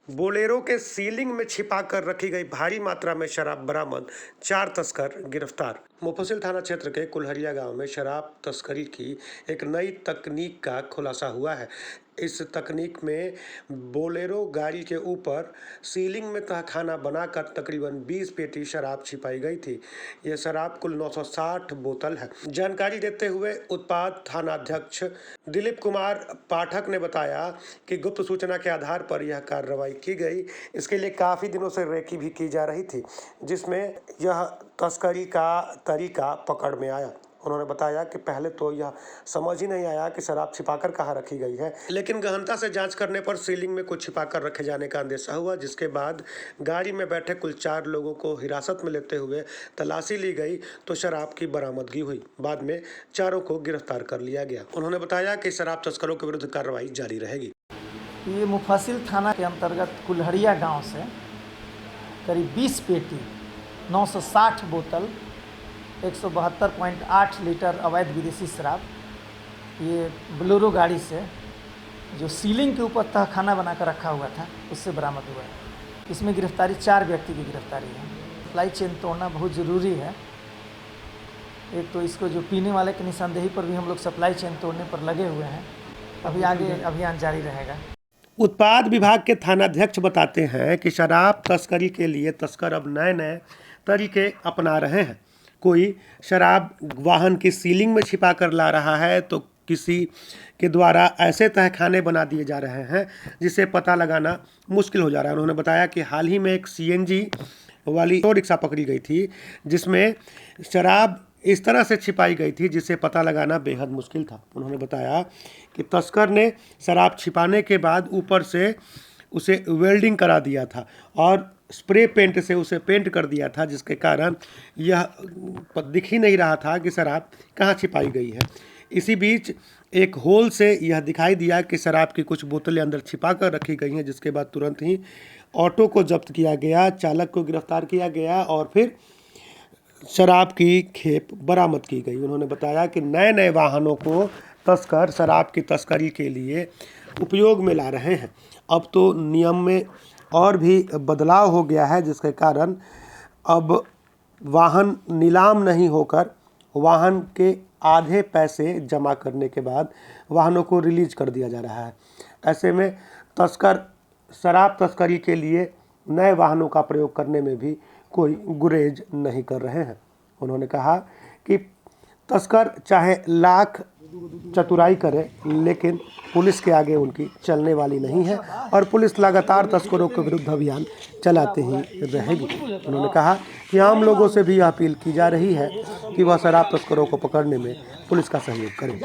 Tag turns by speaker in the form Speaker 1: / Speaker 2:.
Speaker 1: Bolero के ceiling में छिपाकर रखी गई भारी मात्रा में शराब बरामद, 4 तस्कर गिरफ्तार। मुफस्सिल थाना क्षेत्र के कुल्हड़िया गांव में शराब तस्करी की एक नई तकनीक का खुलासा हुआ है। इस तकनीक में बोलेरो गाड़ी के ऊपर सीलिंग में तहखाना बनाकर तकरीबन 20 पेटी शराब छिपाई गई थी। यह शराब कुल 960 बोतल है। जानकारी देते हुए उत्पाद थानाध्यक्ष दिलीप कुमार पाठक ने बताया कि गुप्त सूचना के आधार पर यह कार्रवाई की गई। इसके लिए काफ़ी दिनों से रेकी भी की जा रही थी, जिसमें यह तस्करी का तरीका पकड़ में आया। उन्होंने बताया कि पहले तो यह समझ ही नहीं आया कि शराब छिपाकर कहाँ रखी गई है, लेकिन गहनता से जांच करने पर सीलिंग में कुछ छिपाकर रखे जाने का अंदेशा हुआ, जिसके बाद गाड़ी में बैठे कुल 4 लोगों को हिरासत में लेते हुए तलाशी ली गई तो शराब की बरामदगी हुई। बाद में चारों को गिरफ्तार कर लिया गया। उन्होंने बताया कि शराब तस्करों के विरुद्ध कार्रवाई जारी रहेगी।
Speaker 2: ये मुफस्सिल थाना के अंतर्गत कुल्हड़िया गांव से करीब 20 पेटी 960 बोतल 172.8 लीटर अवैध विदेशी शराब ये बोलेरो गाड़ी से जो सीलिंग के ऊपर तहखाना बनाकर रखा हुआ था उससे बरामद हुआ है। इसमें गिरफ्तारी 4 व्यक्ति की गिरफ्तारी है। सप्लाई चेन तोड़ना बहुत ज़रूरी है। एक तो इसको जो पीने वाले की निशानदेही पर भी हम लोग सप्लाई चेन तोड़ने पर लगे हुए हैं। अभी आगे अभियान जारी रहेगा।
Speaker 1: उत्पाद विभाग के थानाध्यक्ष बताते हैं कि शराब तस्करी के लिए तस्कर अब नए तरीके अपना रहे हैं। कोई शराब वाहन की सीलिंग में छिपा कर ला रहा है, तो किसी के द्वारा ऐसे तहखाने बना दिए जा रहे हैं जिसे पता लगाना मुश्किल हो जा रहा है। उन्होंने बताया कि हाल ही में एक CNG वाली ऑटो रिक्शा पकड़ी गई थी, जिसमें शराब इस तरह से छिपाई गई थी जिसे पता लगाना बेहद मुश्किल था। उन्होंने बताया कि तस्कर ने शराब छिपाने के बाद ऊपर से उसे वेल्डिंग करा दिया था और स्प्रे पेंट से उसे पेंट कर दिया था, जिसके कारण यह दिख ही नहीं रहा था कि शराब कहाँ छिपाई गई है। इसी बीच एक होल से यह दिखाई दिया कि शराब की कुछ बोतलें अंदर छिपा कर रखी गई हैं, जिसके बाद तुरंत ही ऑटो को जब्त किया गया, चालक को गिरफ्तार किया गया और फिर शराब की खेप बरामद की गई। उन्होंने बताया कि नए वाहनों को तस्कर शराब की तस्करी के लिए उपयोग में ला रहे हैं। अब तो नियम में और भी बदलाव हो गया है, जिसके कारण अब वाहन नीलाम नहीं होकर वाहन के आधे पैसे जमा करने के बाद वाहनों को रिलीज कर दिया जा रहा है। ऐसे में तस्कर शराब तस्करी के लिए नए वाहनों का प्रयोग करने में भी कोई गुरेज नहीं कर रहे हैं। उन्होंने कहा कि तस्कर चाहे लाख चतुराई करे, लेकिन पुलिस के आगे उनकी चलने वाली नहीं है और पुलिस लगातार तस्करों के विरुद्ध अभियान चलाते ही रहेगी। उन्होंने कहा कि आम लोगों से भी अपील की जा रही है कि वह शराब तस्करों को पकड़ने में पुलिस का सहयोग करें।